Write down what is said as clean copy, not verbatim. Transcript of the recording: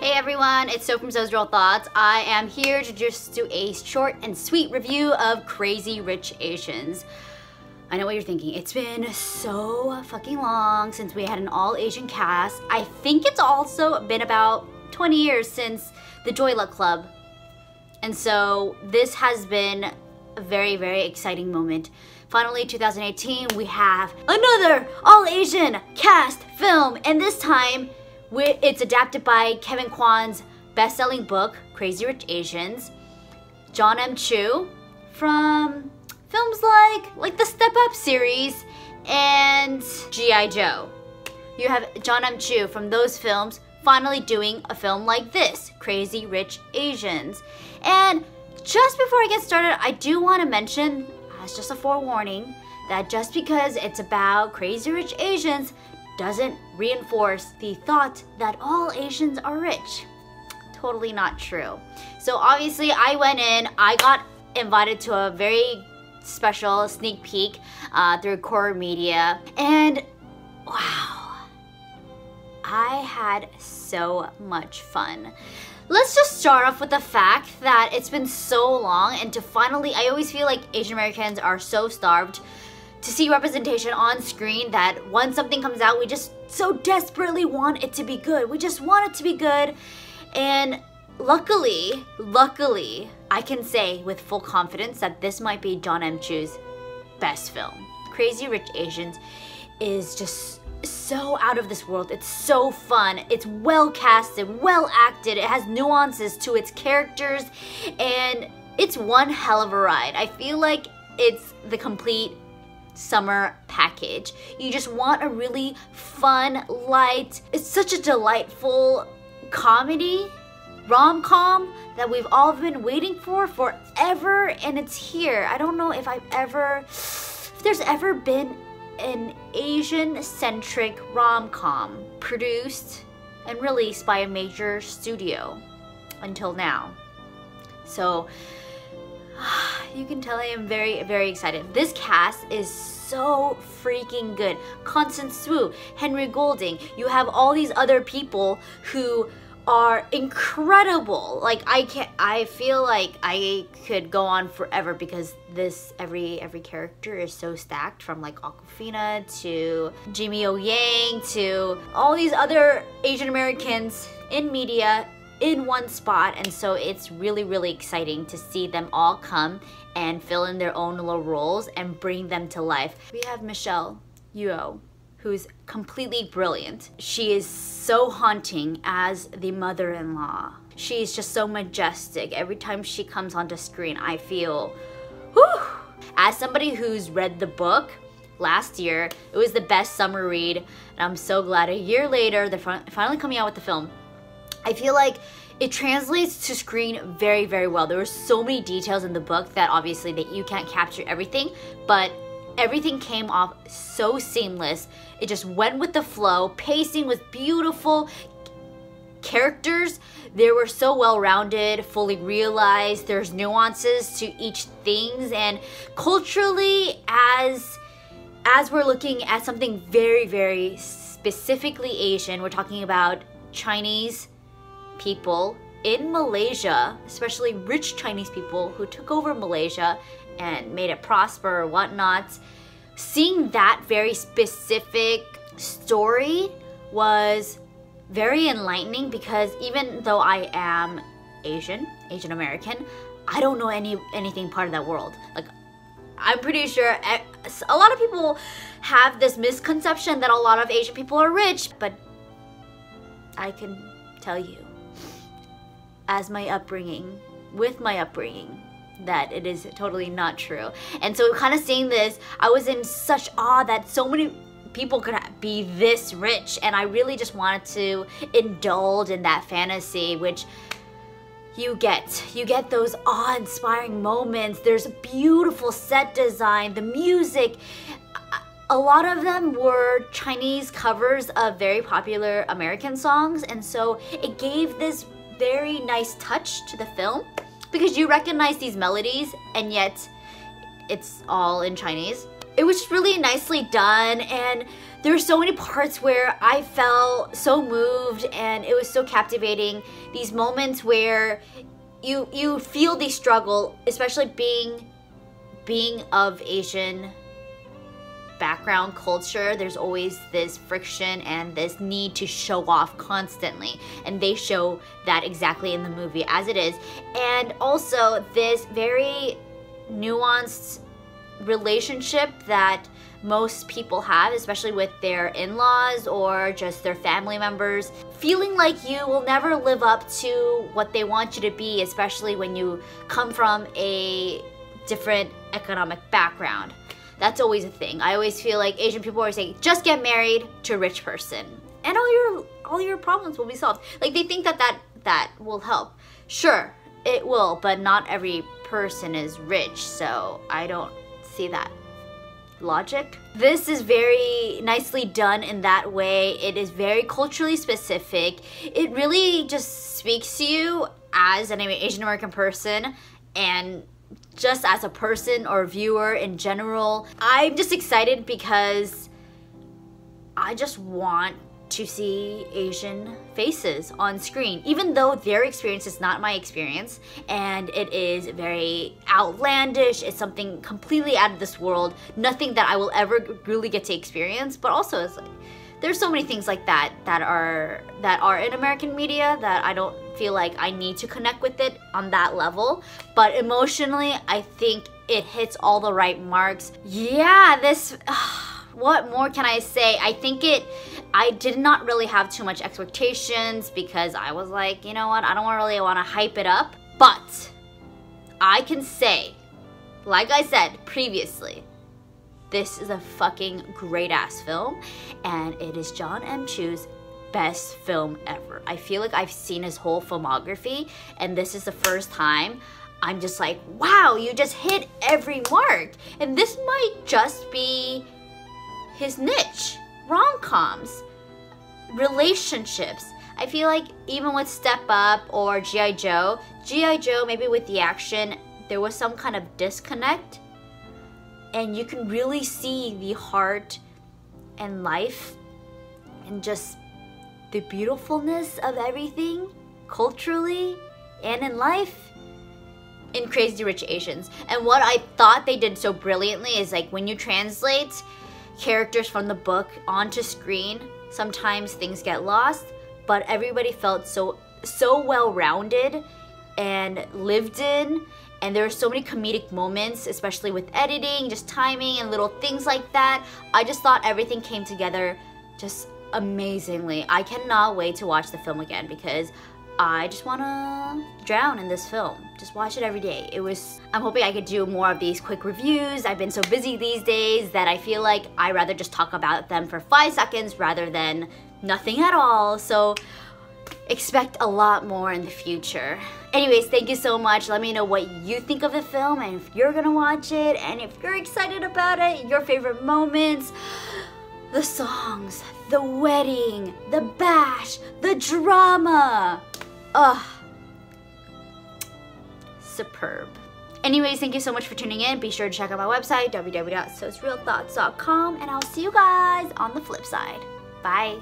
Hey everyone, it's So from So's Real Thoughts. I am here to just do a short and sweet review of Crazy Rich Asians. I know what you're thinking. It's been so fucking long since we had an all-Asian cast. I think it's also been about 20 years since the Joy Luck Club. And so this has been a very, very exciting moment. Finally, 2018, we have another all-Asian cast film, and this time it's adapted by Kevin Kwan's best-selling book, Crazy Rich Asians. Jon M from films like the Step Up series and G.I. Joe. You have Jon M from those films finally doing a film like this, Crazy Rich Asians. And just before I get started, I do want to mention, as just a forewarning, that just because it's about Crazy Rich Asians doesn't reinforce the thought that all Asians are rich. Totally not true. So obviously I went in, I got invited to a very special sneak peek through Core Media, and wow, I had so much fun. Let's just start off with the fact that it's been so long, and to finally, I always feel like Asian Americans are so starved to see representation on screen that when something comes out, we just so desperately want it to be good. We just want it to be good. And luckily, I can say with full confidence that this might be Jon M best film. Crazy Rich Asians is just so out of this world. It's so fun. It's well casted, well acted. It has nuances to its characters, and it's one hell of a ride. I feel like it's the complete summer package. You just want a really fun, light, it's such a delightful comedy, rom-com that we've all been waiting for forever, and it's here. I don't know if there's ever been an Asian-centric rom-com produced and released by a major studio until now. So you can tell I am very, very excited. This cast is so freaking good. Constance, Henry Golding. You have all these other people who are incredible. Like I feel like I could go on forever because every character is so stacked, from like Awkwafina to Jimmy O Yang to all these other Asian Americans in media in one spot, and so it's really, really exciting to see them all come and fill in their own little roles and bring them to life. We have Michelle Yeoh, who's completely brilliant. She is so haunting as the mother-in-law. She's just so majestic. Every time she comes onto screen, I feel, whew. As somebody who's read the book last year, it was the best summer read, and I'm so glad a year later they're finally coming out with the film. I feel like it translates to screen very, very well. There were so many details in the book that obviously that you can't capture everything, but everything came off so seamless. It just went with the flow. Pacing was beautiful. Characters, they were so well-rounded, fully realized. There's nuances to each things, and culturally, as we're looking at something very, very specifically Asian, we're talking about Chinese people in Malaysia, especially rich Chinese people who took over Malaysia and made it prosper or whatnot. Seeing that very specific story was very enlightening, because even though I am Asian American, I don't know anything part of that world. Like, I'm pretty sure a lot of people have this misconception that a lot of Asian people are rich, but I can tell you, as my upbringing, that it is totally not true. And so kind of seeing this, I was in such awe that so many people could be this rich, and I really just wanted to indulge in that fantasy, which you get those awe-inspiring moments. There's beautiful set design, the music. A lot of them were Chinese covers of very popular American songs, and so it gave this very nice touch to the film, because you recognize these melodies and yet it's all in Chinese. it was just really nicely done, and there were so many parts where I felt so moved, and it was so captivating. These moments where you feel the struggle, especially being of Asian background culture. There's always this friction and this need to show off constantly, and they show that exactly in the movie as it is. And also this very nuanced relationship that most people have, especially with their in-laws or just their family members, feeling like you will never live up to what they want you to be, especially when you come from a different economic background. That's always a thing. I always feel like Asian people always say, just get married to a rich person and all your problems will be solved. Like, they think that will help. Sure, it will, but not every person is rich, so I don't see that logic. This is very nicely done in that way. It is very culturally specific. It really just speaks to you as an Asian American person, and just as a person or viewer in general. I'm just excited because I just want to see Asian faces on screen, even though their experience is not my experience, and it is very outlandish. It's something completely out of this world, nothing that I will ever really get to experience. But also, it's like, there's so many things like that are in American media that I don't feel like I need to connect with it on that level. But emotionally, I think it hits all the right marks. Yeah, this, what more can I say? I did not really have too much expectations because I was like, you know what, I don't really want to hype it up. But I can say, like I said previously, this is a fucking great ass film, and it is Jon M. Chu's best film ever. I feel like I've seen his whole filmography, and this is the first time I'm just like, wow, you just hit every mark. And this might just be his niche. Rom-coms, relationships. I feel like even with Step Up or G.I. Joe, maybe with the action, there was some kind of disconnect. And you can really see the heart and life and just the beautifulness of everything culturally and in life in Crazy Rich Asians. And what I thought they did so brilliantly is, like, when you translate characters from the book onto screen, sometimes things get lost, but everybody felt so well-rounded and lived in. And there are so many comedic moments, especially with editing, just timing and little things like that. I just thought everything came together just amazingly. I cannot wait to watch the film again because I just wanna drown in this film. Just watch it every day. I'm hoping I could do more of these quick reviews. I've been so busy these days that I feel like I'd rather just talk about them for 5 seconds rather than nothing at all. So expect a lot more in the future. Anyways, thank you so much. Let me know what you think of the film and if you're gonna watch it, and if you're excited about it, your favorite moments, the songs, the wedding, the bash, the drama. Ugh. Superb. Anyways, thank you so much for tuning in. Be sure to check out my website, www.sosrealthoughts.com, and I'll see you guys on the flip side. Bye.